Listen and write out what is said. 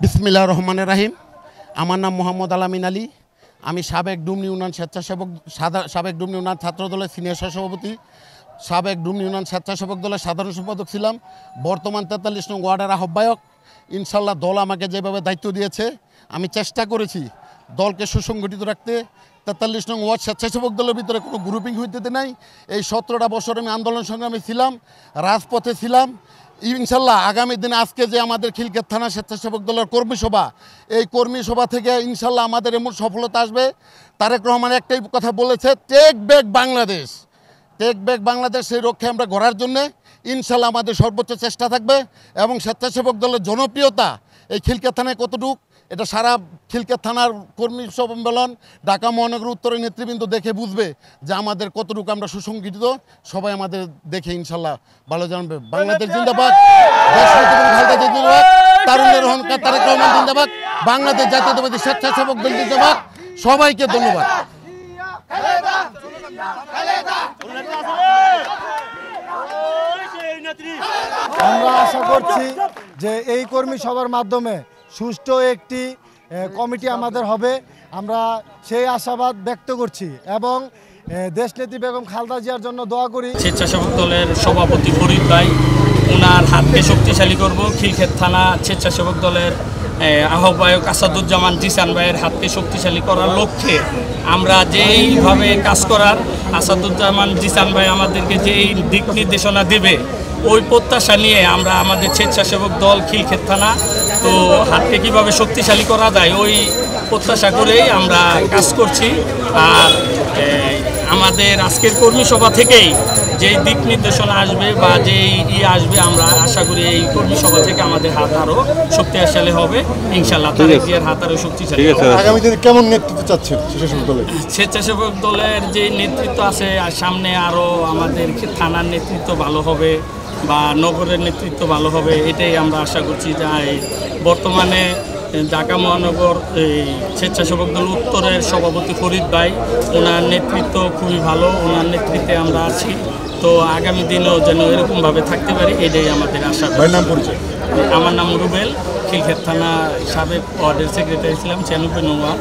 বিসমিল্লাহির রহমানির রহিম। আমার নাম মোহাম্মদ আলামিন আলী। আমি সাবেক ডুমনি ইউনিয়ন স্বেচ্ছাসেবক সাবেক ডুমনি ইউনিয়ন ছাত্র দলের সিনিয়র সহসভাপতি, সাবেক ডুমনি ইউনিয়ন স্বেচ্ছাসেবক দলের সাধারণ সম্পাদক ছিলাম, বর্তমান 43 নং ওয়ার্ডের আহ্বায়ক। ইনশাল্লাহ দল আমাকে যেভাবে দায়িত্ব দিয়েছে আমি চেষ্টা করেছি দলকে সুসংগঠিত রাখতে। 43 নং ওয়ার্ড স্বেচ্ছাসেবক দলের ভিতরে কোনো গ্রুপিং হইতে নাই। এই 17টা বছর আমি আন্দোলন সংগ্রামে ছিলাম, রাজপথে ছিলাম। ইনশাল্লাহ আগামী দিনে আজকে যে আমাদের খিলক্ষেত থানা স্বেচ্ছাসেবক দলের কর্মী সভা, এই কর্মী সভা থেকে ইনশাল্লাহ আমাদের এমন সফলতা আসবে। তারেক রহমান একটাই কথা বলেছে, take back Bangladesh. Take back Bangladesh সেই লক্ষ্যে আমরা গড়ার জন্যে ইনশাল্লাহ আমাদের সর্বোচ্চ চেষ্টা থাকবে। এবং স্বেচ্ছাসেবক দলের জনপ্রিয়তা এই খিলক্ষেত থানায় কতটুক, এটা সারা খিলক্ষেত থানার কর্মী সম্মেলন, ঢাকা মহানগর উত্তরের নেতৃবৃন্দ দেখে বুঝবে যে আমাদের কতটুকু আমরা সুসংগঠিত। সবাই আমাদের দেখে ইনশাল্লাহ ভালো জানবে। বাংলাদেশ জিন্দাবাদ, জিন্দাবাদ, তারুণ্যের অহংকার তারেক রহমান জিন্দাবাদ, বাংলাদেশ জাতীয়তাবাদী স্বেচ্ছাসেবক দল জিন্দাবাদ। সবাইকে ধন্যবাদ। আমরা আশা করছি যে এই কর্মী সভার মাধ্যমে সুষ্ঠু একটি কমিটি আমাদের হবে। আমরা সেই আশাবাদ ব্যক্ত করছি এবং দেশনেত্রী বেগম খালেদা জিয়ার জন্য দোয়া করি। স্বেচ্ছাসেবক দলের সভাপতি ফরিদ ভাই, ওনার হাতকে শক্তিশালী করব। খিলক্ষেত থানা স্বেচ্ছাসেবক দলের আহ্বায়ক আসাদুজ্জামান জিসান ভাইয়ের হাতকে শক্তিশালী করার লক্ষ্যে আমরা যেইভাবে কাজ করার, আসাদুজ্জামান জিসান ভাই আমাদেরকে যেই দিক নির্দেশনা দেবে, ওই প্রত্যাশা নিয়ে আমরা আমাদের স্বেচ্ছাসেবক দল খিলক্ষেত থানা তো হাতকে কীভাবে শক্তিশালী করা যায় ওই প্রত্যাশা করেই আমরা কাজ করছি। আর আমাদের আজকের কর্মী সভা থেকেই যেই দিক নির্দেশনা আসবে বা যেই আসবে, আমরা আশা করি এই কর্মী সভা থেকে আমাদের হাত আরও শক্তিশালী হবে ইনশাল্লাহ। তারেক জিয়ার হাত আরও শক্তিশালী হবে। আগামী দিনে কেমন নেতৃত্ব চাচ্ছেন স্বেচ্ছাসেবক দলের? স্বেচ্ছাসেবক দলের যে নেতৃত্ব আছে, আর সামনে আরও আমাদের থানার নেতৃত্ব ভালো হবে বা নগরের নেতৃত্ব ভালো হবে, এটাই আমরা আশা করছি। যাই বর্তমানে ঢাকা মহানগর এই স্বেচ্ছাসেবক দল উত্তরের সভাপতি ফরিদ ভাই, ওনার নেতৃত্ব খুবই ভালো, ওনার নেতৃত্বে আমরা আছি। তো আগামী দিনেও যেন এরকমভাবে থাকতে পারি, এটাই আমাদের আশা। নাম পরিচয়? আমার নাম রুবেল, খিলক্ষেত থানা সাবেক ওয়ার্ডের সেক্রেটারি ছিলাম, 96 নং ওয়ার্ড।